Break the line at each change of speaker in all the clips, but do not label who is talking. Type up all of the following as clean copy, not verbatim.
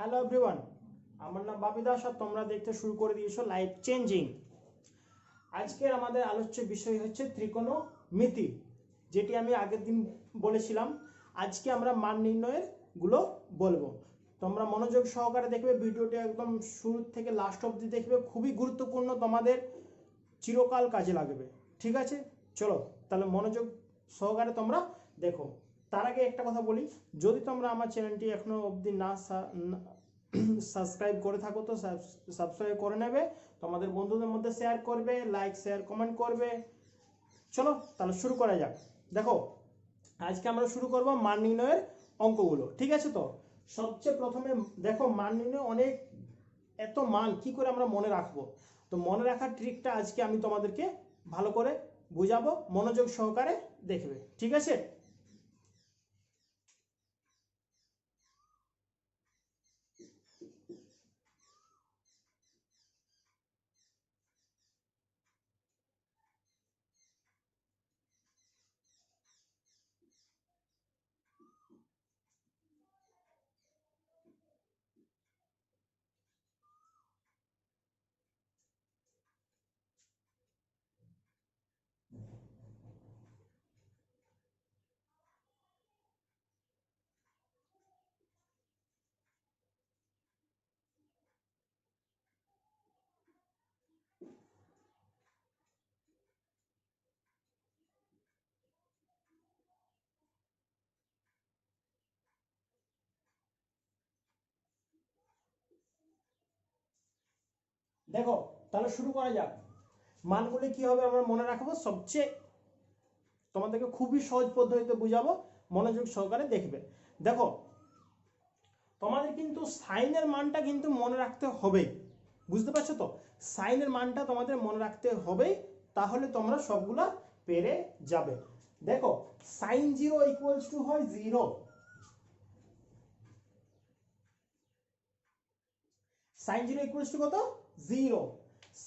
Hello everyone, আমার নাম বাপি দাস আর তোমরা দেখতে শুরু করে দিয়েছো লাইফ চেঞ্জিং। আজকের আমাদের আলোচ্য বিষয় হচ্ছে ত্রিকোণমিতি, যেটি আমি আগের দিন বলেছিলাম। আজকে আমরা মান নির্ণয়ের গুলো বলবো। তোমরা মনোযোগ সহকারে দেখবে ভিডিওটি, একদম শুরু থেকে লাস্ট অবধি দেখবে, খুবই গুরুত্বপূর্ণ, তোমাদের চিরকাল কাজে লাগবে। ঠিক আছে, চলো তাহলে মনোযোগ সহকারে তোমরা দেখো। তার আগে একটা কথা বলি, যদি তোমরা আমার চ্যানেলটি এখনো অবধি না সাবস্ক্রাইব করে থাকো তো সাবস্ক্রাইব করে নেবে, তোমাদের বন্ধুদের মধ্যে শেয়ার করবে, লাইক শেয়ার কমেন্ট করবে। চলো তাহলে শুরু করা যাক। দেখো, আজকে আমরা শুরু করব মান নির্ণয়ের অঙ্কগুলো। ঠিক আছে, তো সবচেয়ে প্রথমে দেখো, মান নির্ণয় অনেক, এত মান কি করে আমরা মনে রাখবো। তো মনে রাখার ট্রিকটা আজকে আমি তোমাদেরকে ভালো করে বুঝাবো, মনোযোগ সহকারে দেখবে। ঠিক আছে, দেখো তাহলে শুরু করা যাক। মানগুলি কিভাবে আমরা মনে রাখবো, সবচেয়ে তোমাদেরকে খুবই সহজ পদ্ধতিতে বুঝাবো, মনোযোগ সহকারে দেখবে। দেখো, তোমাদের কিন্তু সাইনের মানটা কিন্তু মনে রাখতে হবে, বুঝতে পারছো তো? সাইনের মানটা তোমাদের মনে রাখতে হবে, তাহলে তোমরা সবগুলা পেরে যাবে। দেখো, সাইন জিরো ইকুয়ালস টু হয় zero, sine zero equals to কত? Zero.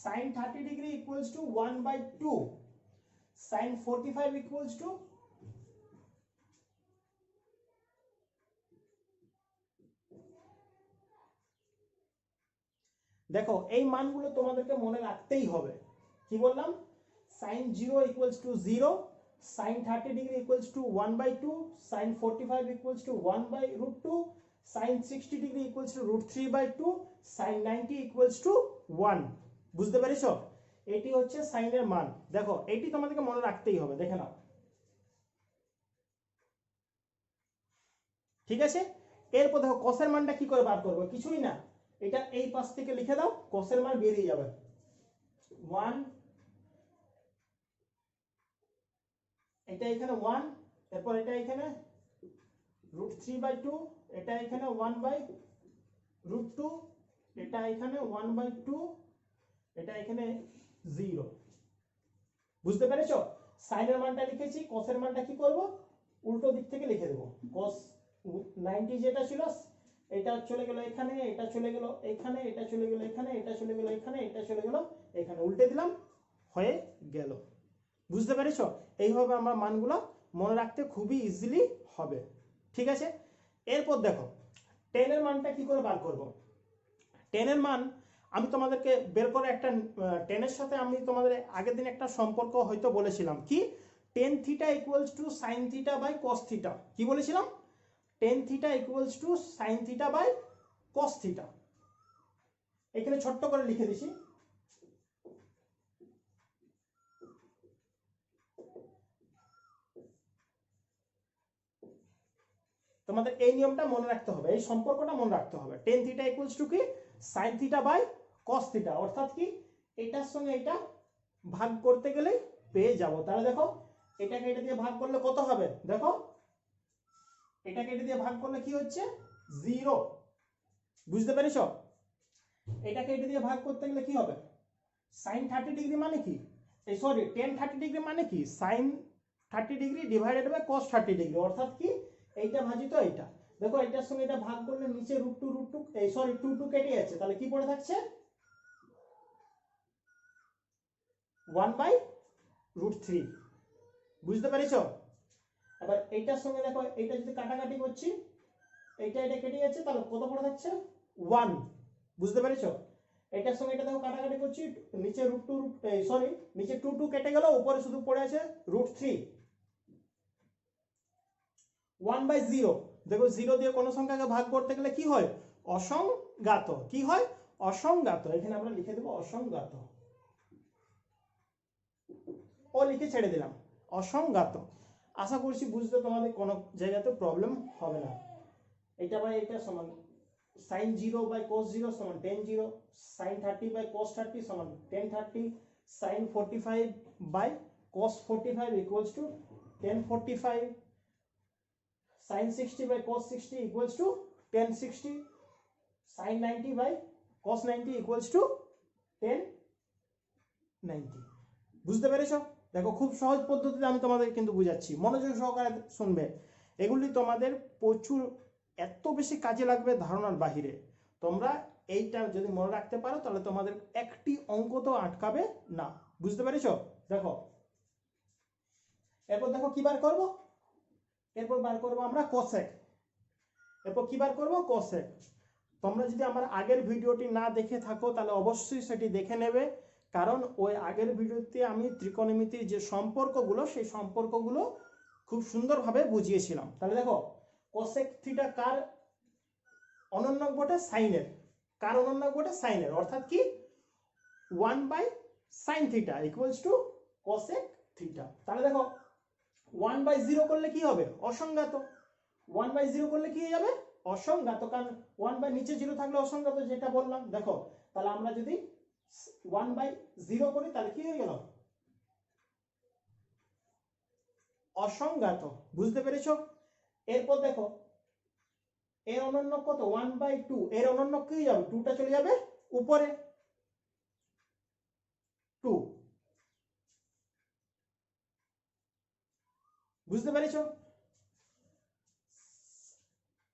Sine 30 degree equals to 1/2, sine 45 equals to, দেখো এই মানগুলো তোমাদেরকে মনে রাখতেই হবে। কি বললাম? Sine zero equals to zero, sine 30 degree equals to 1/2, sine 45 equals to 1/√2, sine 60 degree equals to √3/2, sine 90 equals to 1। বুঝতে পেরেছো? এটি হচ্ছে সাইনের মান। দেখো এটি তোমাদেরকে মনে রাখতেই হবে, দেখে নাও। ঠিক আছে, এরপর দেখো কসের মানটা কি করে বার করবো, কিছুই না, এটা এই পাশ থেকে লিখে দাও, কসের মান বেরিয়ে যাবে 1, এটা এখানে 1, এরপর এটা এখানে √3/2, এটা এখানে 1/√2, এটা এখানে 1/2, এটা এখানে 0। বুঝতে পেরেছো? সাইনের মানটা লিখেছি, কসের মানটা কি করব, উল্টো দিক থেকে লিখে দেবো। কস 90 যেটা ছিল, এটা চলে গেল এখানে, এটা চলে গেল এখানে, এটা চলে গেল এখানে, এটা চলে গেল এখানে, এটা চলে গেল এখানে, উল্টে দিলাম, হয়ে গেল। বুঝতে পেরেছো? এইভাবে আমরা মানগুলো মনে রাখতে খুবই ইজিলি হবে। ঠিক আছে, এরপর দেখো টেনের মানটা কি করে বার করব। টেনের মান আমি তোমাদেরকে বের করে একটা, টেনের সাথে আমি তোমাদের আগের দিন একটা সম্পর্ক হয়তো বলেছিলাম, কি tan theta equals to sine theta by cos theta. কি বলেছিলাম? Tan theta equals to sine theta by cos theta. এখানে ছোট্ট করে লিখে দিছি, তোমাদের এই নিয়মটা মনে রাখতে হবে, এই সম্পর্কটা মনে রাখতে হবে। টেন থিটা ইকুয়ালস টু কি sine theta by cos theta, অর্থাৎ কি এটার সঙ্গে এটা ভাগ করতে গেলে পেয়ে যাব। তাহলে দেখো, এটাকে এটা দিয়ে ভাগ করলে কত হবে, দেখো এটাকে এটা দিয়ে ভাগ করলে কি হচ্ছে, 0। বুঝতে পেরেছো? এটাকে এটা দিয়ে ভাগ করতে গেলে কি হবে, সাইন 30 ডিগ্রি মানে কি, এই সরি টেন 30 ডিগ্রি মানে কি, sine 30 degree divided by cos 30 degree, অর্থাৎ কি এইটা ভাজিত এইটা। দেখো এটার সঙ্গে এটা ভাগ করলে নিচে √2 এই সরি 2 কেটে যাচ্ছে, তাহলে কি পড়ে থাকছে 1/√3। বুঝতে পেরেছো? এবার এইটার সঙ্গে দেখো, এইটা যদি কাটাকাটি করছি, এইটা এটা কেটে যাচ্ছে, তাহলে কত পড়ে থাকছে 1, বুঝতে পেরেছো? এটার সঙ্গে এটা দেখো কাটাকাটি করছি, নিচে √2 সরি নিচে 2 2 কেটে গেল, উপরে শুধু পড়ে আছে √3। 1/0, দেখো 0 দিয়ে কোনো সংখ্যাকে ভাগ করতে গেলে কি হয়? অসংজ্ঞাত। কি হয়? অসংজ্ঞাত। এখানে আমরা লিখে দেবো অসংজ্ঞাত, ও লিখে ছেড়ে দিলাম অসংজ্ঞাত। আশা করছি বুঝতে তোমাদের কোনো জায়গাতে প্রবলেম হবে না। এটা বাই এটা সমান sin 0/cos 0 সমান tan 0, sin 30/cos 30 সমান tan 30, sin 45/cos 45 equals to tan 45, sin 60/cos 60 equals to tan 60, sin 90/cos 90 equals to tan 90। বুঝতে পেরেছো? দেখো খুব সহজ পদ্ধতিতে আমি তোমাদের কিন্তু বুঝাচ্ছি, মনোযোগ সহকারে শুনবে। এগুলি তোমাদের প্রচুর এত বেশি কাজে লাগবে ধারণার বাহিরে। তোমরা এইটা যদি মনে রাখতে পারো তাহলে তোমাদের একটি অঙ্ক তো আটকাবে না। বুঝতে পেরেছো? দেখো এরপর দেখো কি বার করব, এরপর বার করব আমরা কোসেক। এরপর কি বার করব? কোসেক। তোমরা যদি আমার আগের ভিডিওটি না দেখে থাকো তাহলে অবশ্যই সেটি দেখে নেবে, কারণ ওই আগের ভিডিওতে আমি ত্রিকোণমিতির যে সম্পর্কগুলো সেই সম্পর্কগুলো খুব সুন্দরভাবে বুঝিয়েছিলাম। তাহলে দেখো কোসেক থিটা কার অনন্যক বটে? সাইনের। কার অনন্যক বটে? সাইনের। অর্থাৎ কি 1/sin theta equals two cosec theta. তাহলে দেখো 1/0 করলে কি হবে? অসংজ্ঞাত। 1/0 করলে কি হয়ে যাবে? অসংজ্ঞাত, কারণ 1 নিচে 0 থাকলে অসংজ্ঞাত, যেটা বললাম। দেখো তাহলে আমরা যদি 1/0 করি তাহলে কি হয়ে গেল? অসংজ্ঞাত। বুঝতে পেরেছো? এরপর দেখো এর অনন্যক কত? 1/2। এর অনন্যক কি যাবে? 2টা চলে যাবে উপরে, 2। বুঝতে পেরেছো?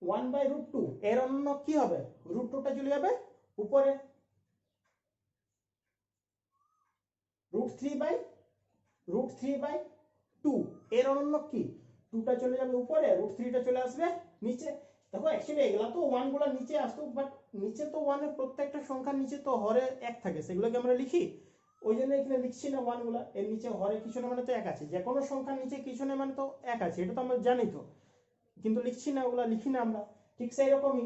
1/√2 এর অনন্যক কি হবে? √2টা চলে যাবে উপরে, √3/2 এর অনন্যক কি? 2টা চলে যাবে উপরে, √3টা চলে আসবে নিচে। দেখো অ্যাকচুয়ালি এগুলা তো 1 গুলা নিচে আসতো, বাট নিচে তো 1 এর প্রত্যেকটা সংখ্যার নিচে তো হরে 1 থাকে, সেগুলোকে আমরা লিখি। ওই জন্য এখানে লিখছি না 1 গুলা। এর নিচে হরে কিছু না মানে তো 1 আছে, যে কোনো সংখ্যার নিচে কিছু না মানে তো 1 আছে, এটা তো আমরা জানি তো, কিন্তু লিখছি না, ওগুলা লিখি না আমরা। ঠিক সেই রকমই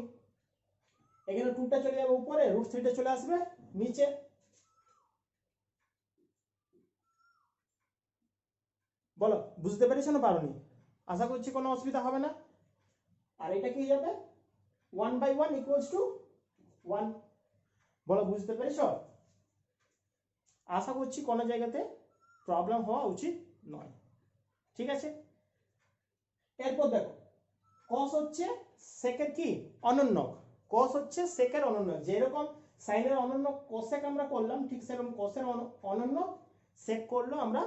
এখানে 2টা চলে যাবে উপরে, √3টা চলে আসবে নিচে। বলো বুঝতে পেরেছো না পারোনি? আশা করছি কোনো অসুবিধা হবে না। আর এটা কি যাবে? 1/1 ইকুয়ালস টু 1। বলো বুঝতে পেরেছো? আশা করছি কোনো জায়গাতে প্রবলেম হওয়া উচিত নয়। ঠিক আছে? এরপর দেখো cos হচ্ছে সেকের কি? অনন্যক। cos হচ্ছে সেকের অনন্যক। যেরকম সাইনের অনন্যক কোসেক আমরা করলাম, ঠিক সেরকম কোসের অনন্যক সেক করলো আমরা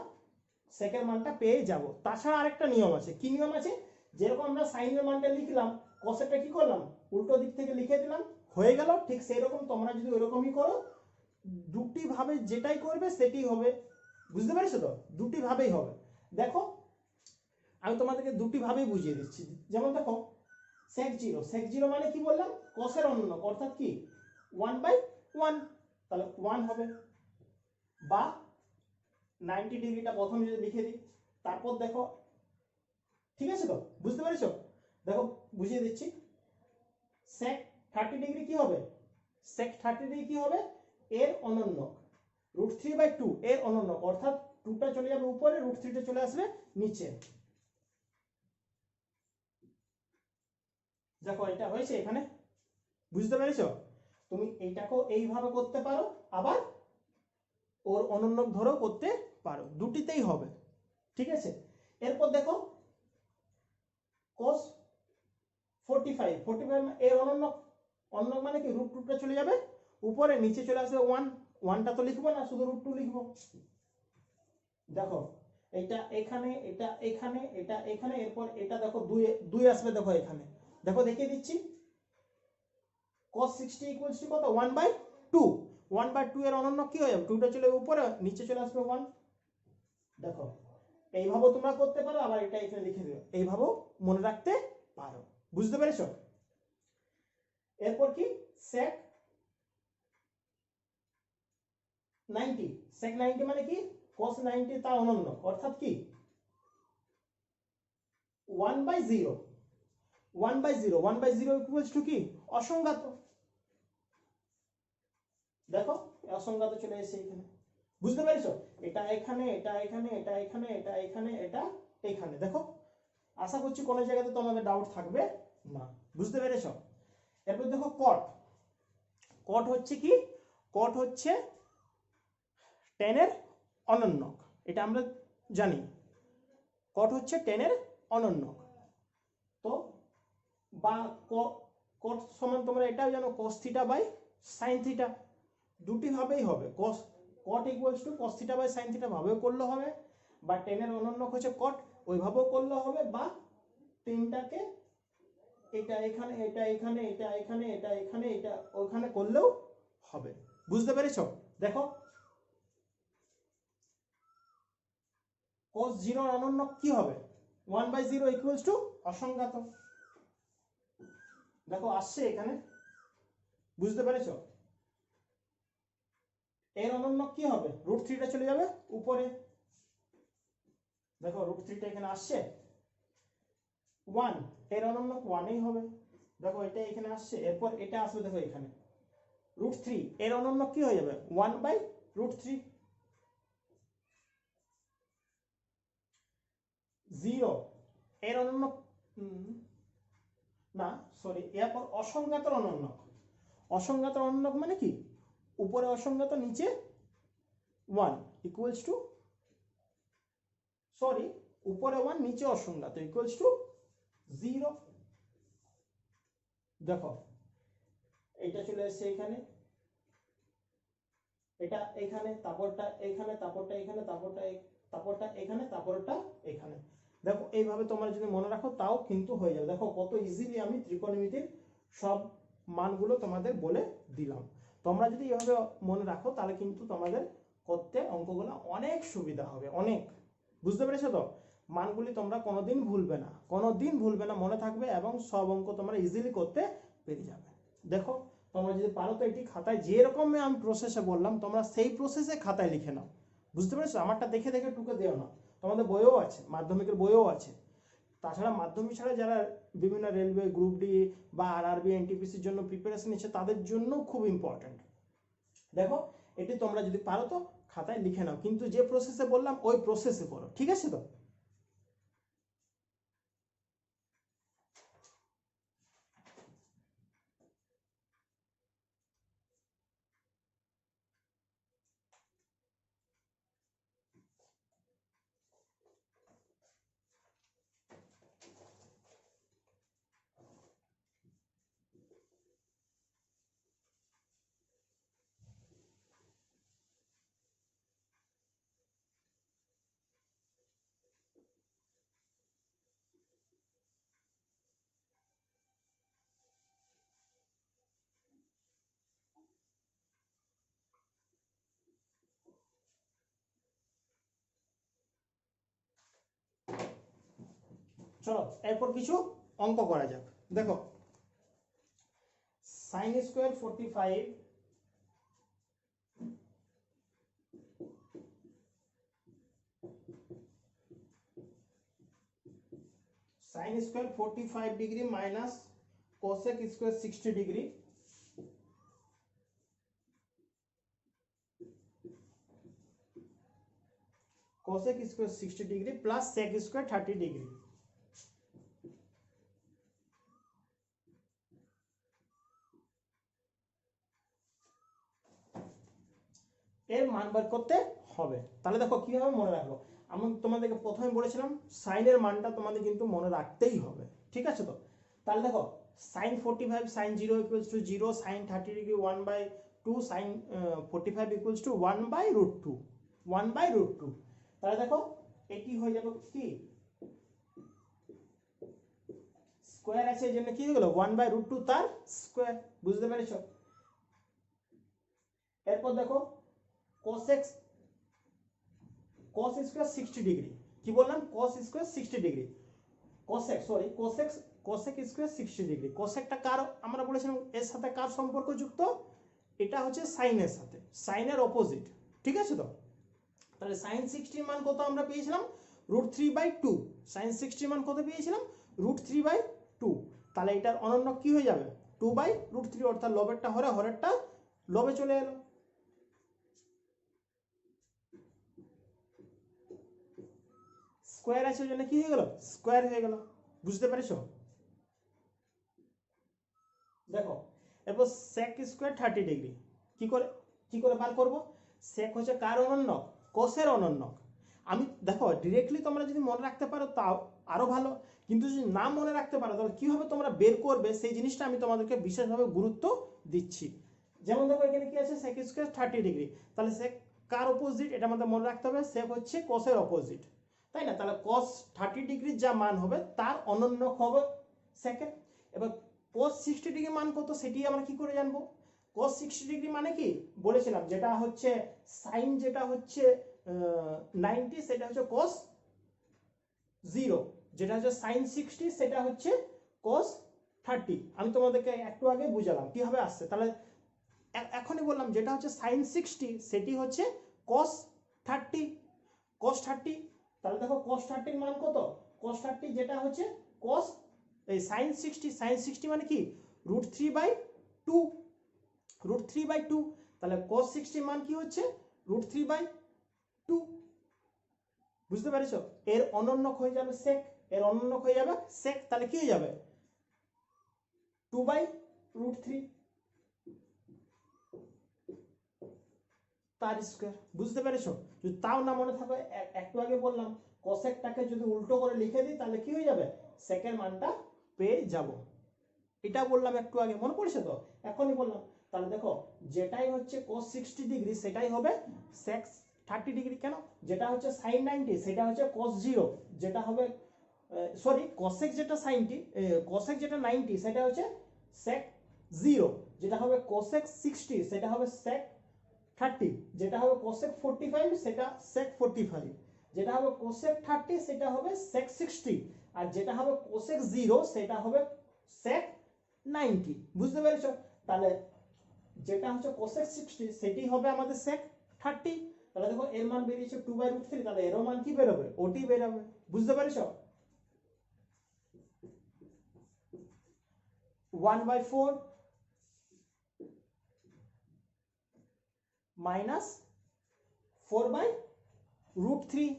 সেকের মানটা পেয়ে যাব। তাছাড়া আরেকটা নিয়ম আছে। কি নিয়ম আছে? যেরকম আমরা সাইনের মানটা লিখলাম, কোসেকটা কি করলাম? উল্টো দিক থেকে লিখে দিলাম, হয়ে গেল। ঠিক সেই রকম তোমরা যদি ওইরকমই করো, দুটি ভাবে যেটাই করবে সেটাই হবে। বুঝতে পেরেছো তো? দুটি ভাবেই হবে। দেখো আমি তোমাদেরকে দুটি ভাবেই বুঝিয়ে দিচ্ছি। যেমন দেখো sec 0 মানে কি বললাম? কোসের অনন্যক, অর্থাৎ কি 1/1, তাহলে 1 হবে। বা 90 ডিগ্রিটা প্রথম যদি লিখে দিই, তারপর দেখো, ঠিক আছে তো? বুঝতে পেরেছো? দেখো বুঝিয়ে দিচ্ছি। sec 30 ডিগ্রি কি হবে? sec 30 ডিগ্রি কি হবে? এর অনন্যক। √3/2 এর অনন্যক, অর্থাৎ 2টা চলে যাবে উপরে, √3টা চলে আসবে নিচে। দেখো এটা হয়েছে এখানে। বুঝতে পেরেছো? তুমি এইটাকেও এইভাবে করতে পারো, আবার ওর অনন্যক ধরেও করতে পারো, দুটিতেই হবে। ঠিক আছে? এরপর দেখো cos 45 এর অনন্যক। অনন্যক মানে কি? √2টা চলে যাবে উপরে, নিচে চলে আসবে 1। 1টা তো লিখবো না, শুধু √2 লিখবো। দেখো এটা এখানে, এটা এখানে, এটা এখানে, এরপর এটা দেখো 2 আসবে। দেখো এখানে দেখো দেখিয়ে দিচ্ছি। cos 60 ইকুয়ালস টু কত? 1/2। 1/2 এর অনন্য কি হয়ে যাবে? 2টা চলে উপরে, নিচে চলে আসবে 1। দেখো এইভাবেও তোমরা করতে পারো, আবার এটা এখানে লিখে দিও, এইভাবেও মনে রাখতে পারো। বুঝতে পেরেছো? এরপর কি sec 90, sec 90 মানে কি cos 90 তার অনন্য, অর্থাৎ কি 1/0, 1/0, 1/0 ইকুয়ালস টু কি অসংজ্ঞাত। দেখো অসংজ্ঞাত চলে এসেছে এখানে, বুঝতে পেরেছো? এটা এখানে, এটা এখানে, এটা এখানে, এটা এখানে, এটা এখানে। দেখো আশা করছি কোনো জায়গাতে তোমাদের ডাউট থাকবে না, বুঝতে পেরেছো? এরপর দেখো কট, কট হচ্ছে কি, কট হচ্ছে tan এর অনন্যক, এটা আমরা জানি, কট হচ্ছে tan এর অনন্যক। তো বা কট সমান তোমরা এটাও জানো cos theta by sin theta, দুটি ভাবেই হবে, cos cot equals to cos theta by sin theta ভাবেও করলে হবে, বা tan এর অনন্যক হচ্ছে cot ওইভাবেও করলে হবে, বা তিনটাকে এটা এখানে, এটা এখানে, এটা এখানে, এটা এখানে, এটা ওখানে করলেও হবে, বুঝতে পেরেছো? দেখো cos 0 এর অনন্যক কি হবে 1/0 ইকুয়ালস টু অসংজ্ঞাত। দেখো আসছে এখানে, বুঝতে পেরেছো? এর অনন্যক কি হবে √3 টা চলে যাবে উপরে, দেখো √3 টা এখানে আসছে 1, এর অনন্যক 1ই হবে। দেখো এটা এখানে আসছে, এরপর এটা আসবে, দেখো এখানে √3, এর অনন্যক কি হয়ে যাবে 1/√3। 0 এর অনন্যক না সরি, এরপর অসংজ্ঞাতের অনন্যক, অসংজ্ঞাতের অনন্যক মানে কি উপরে অসংজ্ঞাত নিচে 1 ইকুয়ালস টু, সরি উপরে 1 নিচে অসংজ্ঞাত ইকুয়ালস টু 0। দেখো এইটা চলে এসেছে এখানে, এটা এখানে, তারপরটা এখানে, তারপরটা এখানে, তারপরটা এখানে, তারপরটা এখানে। দেখো এইভাবে তোমরা যদি মনে রাখো তাও কিন্তু হয়ে যাবে। দেখো কত ইজিলি আমি ত্রিকোণমিতির সব মানগুলো তোমাদের বলে দিলাম। তোমরা যদি এইভাবে মনে রাখো তাহলে কিন্তু তোমাদের করতে অঙ্কগুলো অনেক সুবিধা হবে, অনেক, বুঝতে পেরেছো তো? মানগুলি তোমরা কোনোদিন ভুলবে না, কোনোদিন ভুলবে না, মনে থাকবে, এবং সব অঙ্ক তোমরা ইজিলি করতে পেরে যাবে। দেখো তোমরা যদি পারো তো এটি খাতায় যেরকম আমি প্রসেসে বললাম তোমরা সেই প্রসেসে খাতায় লিখে নাও, বুঝতে পেরেছো? আমারটা দেখে দেখে টুকে দিও না, তোমাদের বইও আছে, মাধ্যমিকের বইও আছে। তাছাড়া মাধ্যমিক ছাড়া যারা বিভিন্ন রেলওয়ে গ্রুপ ডি বা আরআরবি এনটিপিসির জন্য প্রিপারেশন নিচ্ছে তাদের জন্য খুব ইম্পর্টেন্ট। দেখো এটি তোমরা যদি পারো তো খাতায় লিখে নাও, কিন্তু যে প্রসেসে বললাম ওই প্রসেসে করো, ঠিক আছে তো? চলো এরপর কিছু অঙ্ক করা যাক। দেখো sin square 45 sin square 45 degree minus cosec square 60 degree cosec square 60 degree plus sec square 30 degree. এর মান বার করতে হবে। তাহলে দেখো কিভাবে মনে রাখবো, আমি তোমাদেরকে প্রথমে বলেছিলাম সাইনের মানটা তোমাদের কিন্তু মনে রাখতেই হবে, ঠিক আছে তো? তাহলে দেখো sin 45 sin 0 equals to 0, sin 30 degree 1/2, sin 45 equals to 1/√2, 1/√2। তাহলে দেখো এটি হয়ে যাবে কি স্কয়ার আছে এই জন্য কি হয়ে গেল 1/√2 তার স্কয়ার, বুঝতে পেরেছো? এরপর দেখো cosec cos স্কয়ার 60 ডিগ্রি, কি বললাম cos square 60 degree, cosec sorry cosec cosec square 60 degree. কোসেকটা কার আমরা বলেছিলাম এর সাথে কার সম্পর্কযুক্ত, এটা হচ্ছে সাইনের সাথে, সাইনের অপোজিট, ঠিক আছে তো। তাহলে সাইন 60 মান কত আমরা পেয়েছিলাম, √3/2। সাইন 60 মান কত পেয়েছিলাম, √3/2। তাহলে এটার অনন্য কি হয়ে যাবে, 2/√3, অর্থাৎ লবেরটা হরে, হরেরটা লবে চলে এলো। স্কোয়ার আছে ওই জন্য কি হয়ে গেল, স্কোয়ার হয়ে গেল। বুঝতে পেরেছো? দেখো এরপর sec স্কোয়ার 30 ডিগ্রি কি করে বার করব। sec হচ্ছে কার অনন্যক, কোসের অনন্যক। আমি দেখো ডিরেক্টলি তোমরা যদি মনে রাখতে পারো তাও আরো ভালো, কিন্তু যদি না মনে রাখতে পারো তাহলে কিভাবে তোমরা বের করবে সেই জিনিসটা আমি তোমাদেরকে বিশেষভাবে গুরুত্ব দিচ্ছি। যেমন দেখো এখানে কি আছে, sec স্কোয়ার 30 ডিগ্রি, তাহলে sec কার অপোজিট, এটা আমাদের মনে রাখতে হবে, sec হচ্ছে কোসের অপোজিট, তাই না? তাহলে cos 30 ডিগ্রির যা মান হবে তার অনন্যক হবে সেকেন্ড। এবার cos 60 ডিগ্রি মান কত সেটি আমরা কি করে জানবো। cos 60 ডিগ্রি মানে কি বলেছিলাম, যেটা হচ্ছে সাইন, যেটা হচ্ছে 90 সেটা হচ্ছে cos 0, যেটা হচ্ছে সাইন 60 সেটা হচ্ছে cos 30। আমি তোমাদেরকে একটু আগে বুঝালাম কিভাবে আসছে। তাহলে এখনই বললাম যেটা হচ্ছে সাইন 60 সেটি হচ্ছে cos 30, cos 30। তাহলে দেখো cos 30 এর মান কত, cos 30 যেটা হচ্ছে cos এই সাইন 60 মানে কি √3/2, √3/2। তাহলে cos 60 মান কি হচ্ছে √3/2। বুঝতে পেরেছো? এর অনন্যক হয়ে যাবে sec, এর অনন্যক হয়ে যাবে sec, তাহলে কি হয়ে যাবে 2/√3 তার স্কোয়ার। বুঝতে পেরেছো? যদি তাও না মনে থাকে, একটু আগে বললাম কোসেকটাকে যদি উল্টো করে লিখে দিই তাহলে কি হয়ে যাবে, সেকের মানটা পেয়ে যাব। এটা বললাম একটু আগে, মনে পড়ছে তো, এখনই বললাম। তাহলে দেখো যেটাই হচ্ছে cos 60 ডিগ্রি সেটাই হবে sec 30 ডিগ্রি। কেন, যেটা হচ্ছে sin 90 সেটা হচ্ছে cos 0, যেটা হবে সরি cosec যেটা cosec যেটা 90 সেটা হচ্ছে sec 0, যেটা হবে cosec 60 সেটা হবে sec 30, যেটা হবে cosec 45 সেটা sec 45, যেটা হবে cosec 30 সেটা হবে sec 60, আর যেটা হবে cosec 0 সেটা হবে sec 90। বুঝতে পেরেছো? তাহলে যেটা হচ্ছে cosec 60 সেটি হবে আমাদের sec 30। তাহলে দেখো এর মান বেরিয়েছে 2/√3, তাহলে এর মান কি বেরোবে, ওটি বেরোবে। বুঝতে পেরেছো? 1/4 মাইনাস 4/√3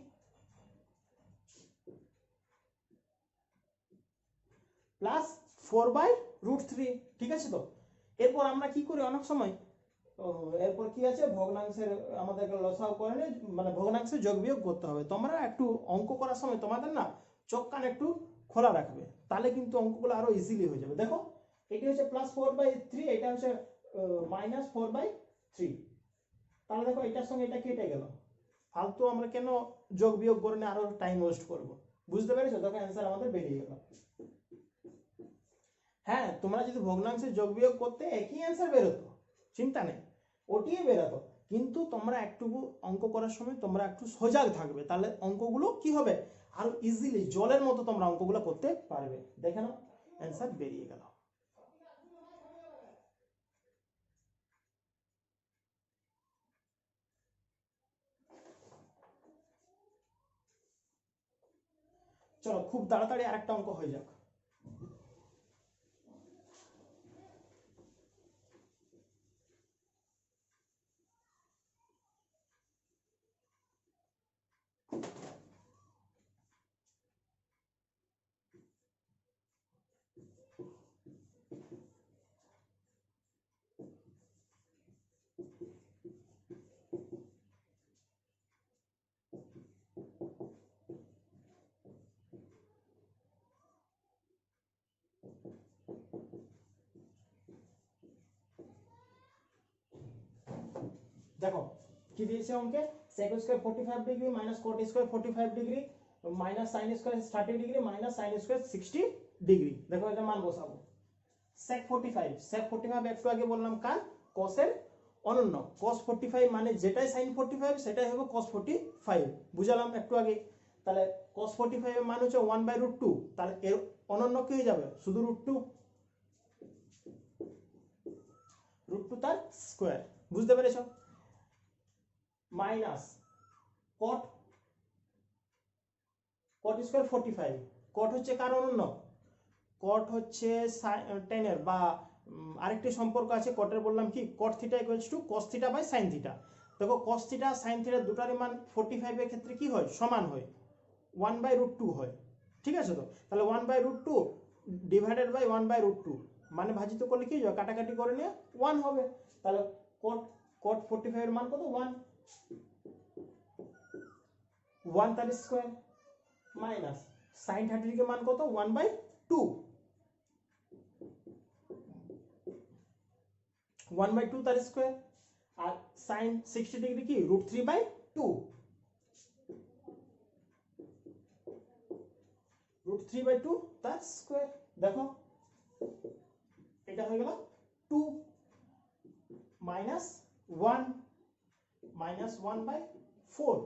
প্লাস 4/√3, ঠিক আছে তো। এরপর আমরা কি করি অনেক সময়, এরপর কি আছে, ভগ্নাংশের আমাদেরকে লসাগু করে নিয়ে, মানে ভগ্নাংশে যোগ বিয়োগ করতে হবে। তোমরা একটু অঙ্ক করার সময় তোমাদের না চোখ কান একটু খোলা রাখবে, তাহলে কিন্তু অঙ্কগুলো আরো ইজিলি হয়ে যাবে। দেখো এটি হচ্ছে +4/3, এটা হচ্ছে -4/3। তাহলে দেখো এটার সঙ্গে এটা কেটে গেল, ফালতু আমরা কেন যোগ বিয়োগ করে নিয়ে আরো টাইম ওয়েস্ট করব। বুঝতে পেরেছো? দেখো অ্যান্সার আমাদের বেরিয়ে গেল। হ্যাঁ, তোমরা যদি ভগ্নাংশে যোগ বিয়োগ করতে একই অ্যান্সার বেরোতো, চিন্তা নেই, ওটিই বেরোতো, কিন্তু তোমরা একটু অঙ্ক করার সময় তোমরা একটু সজাগ থাকবে, তাহলে অঙ্কগুলো কি হবে, আরো ইজিলি জলের মতো তোমরা অঙ্কগুলো করতে পারবে। দেখে নাও অ্যান্সার বেরিয়ে গেল। চলো খুব তাড়াতাড়ি আরেকটা অঙ্ক হয়ে যাক। দেখো কি দিয়েছে অঙ্কে, sec square 45 degree minus cot square 45 degree minus sin square 30 degree minus sin square 60 degree. দেখো এটা মান বসাবো। sec 45 একটু আগে বললাম কার, cos এর অনন্য, cos 45 মানে যেটাই sin 45 সেটাই হবে cos 45, বুঝালাম একটু আগে। তাহলে cos 45 এর মান হচ্ছে 1/√2, তাহলে এর অনন্য কি হয়ে যাবে, শুধু √2 তার স্কোয়ার। বুঝতে পেরেছ? মাইনাস কট স্কোয়ার 45, কট হচ্ছে কার অনন্য, কট হচ্ছে টেনের বা আরেকটি সম্পর্ক আছে কটের, বললাম কি cot theta equals to cos theta by sine theta. দেখো কস থিটা সাইন থিটা দুটারই মান 45 এর ক্ষেত্রে কি হয়, সমান হয়, 1/√2 হয়। ঠিক আছে? তো তাহলে 1/√2 ডিভাইডেড বাই 1/√2 মানে ভাজিত করলে কি হবে, কাটাকাটি করে নিয়ে 1 হবে। তাহলে কট 45 এর মান কত, 1 তার স্কোয়ার মাইনাস সাইন 30 এর মান কত, 1/2 তার স্কোয়ার, আর সাইন 60 ডিগ্রি কি √3/2 তার স্কোয়ার। দেখো এটা হয়ে গেল 2 মাইনাস 1 মাইনাস 1/4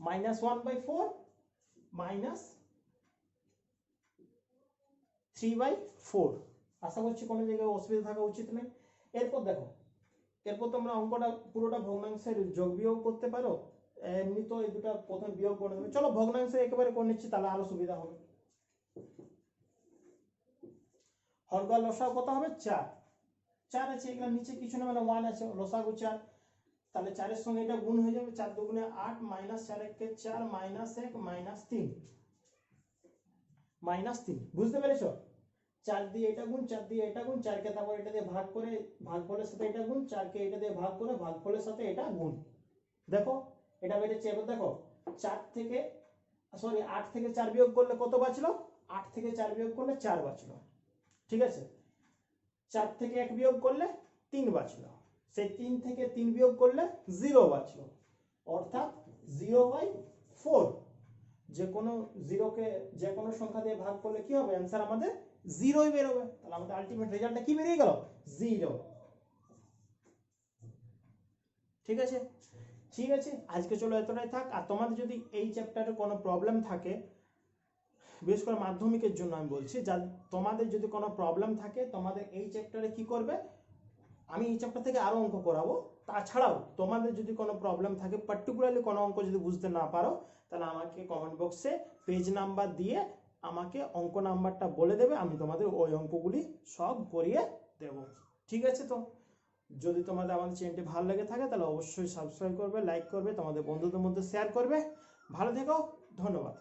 মাইনাস 1/4 মাইনাস 3/4। আশা করছি কোনো জায়গায় অসুবিধা থাকা উচিত নেই। এরপর দেখো, এরপর তোমরা অঙ্কটা পুরোটা ভগ্নাংশের যোগ বিয়োগ করতে পারো, এমনি তো এই দুটা প্রথমে বিয়োগ করে দেবে। চলো ভগ্নাংশে একেবারে করে নিচ্ছি, তাহলে আরো সুবিধা হবে। হর বা লসাগু কত হবে, 4 আছে, এগুলো নিচে কিছু না, মানে 1 আছে, লসাগু 4। তাহলে 4 এর সঙ্গে এটা গুণ হয়ে যাবে, 4 দুগুণে 8 মাইনাস 4 একে 4 মাইনাস 1 মাইনাস 3 -3। বুঝতে পেরেছো? 4 দিয়ে এটা গুণ, 4 দিয়ে এটা গুণ, 4 কে তারপর এটা দিয়ে ভাগ করে ভাগফলের সাথে এটা গুণ, 4 কে এটা দিয়ে ভাগ করে ভাগফলের সাথে এটা গুণ। দেখো এটা বেড়েছে। এবার দেখো 8 থেকে 4 বিয়োগ করলে কত বাঁচলো, 8 থেকে 4 বিয়োগ করলে 4 বাঁচলো। ঠিক আছে? 4 থেকে 1 বিয়োগ করলে 3 বাঁচলো, সেই 3 থেকে 3 বিয়োগ করলে 0 বাঁচলো, অর্থাৎ 0/4। যে কোনো জিরোকে যে কোনো সংখ্যা দিয়ে ভাগ করলে কি হবে, অ্যান্সার আমাদের 0ই বেরোবে। তাহলে আমাদের আলটিমেট রেজাল্টটা কি বেরিয়ে গেল, 0। ঠিক আছে? ঠিক আছে, আজকে চলো এতটাই থাক। আর তোমাদের যদি এই চ্যাপ্টারে কোনো প্রবলেম থাকে, বিশেষ করে মাধ্যমিকের জন্য আমি বলছি, তোমাদের যদি কোনো প্রবলেম থাকে, তোমাদের এই চ্যাপ্টারে কি করবে, আমি এই চ্যাপ্টার থেকে আরো অঙ্ক করাবো। তাছাড়াও তোমাদের যদি কোনো প্রবলেম থাকে, পার্টিকুলারলি কোনো অঙ্ক যদি বুঝতে না পারো, তাহলে আমাকে কমেন্ট বক্সে পেজ নাম্বার দিয়ে আমাকে অঙ্ক নাম্বারটা বলে দেবে, আমি তোমাদের ওই অঙ্কগুলি সব করিয়ে দেব। ঠিক আছে? তো যদি তোমাদের আমাদের চ্যানেলটি ভালো লেগে থাকে, তাহলে অবশ্যই সাবস্ক্রাইব করবে, লাইক করবে, তোমাদের বন্ধুদের মধ্যে শেয়ার করবে। ভালো থেকো, ধন্যবাদ।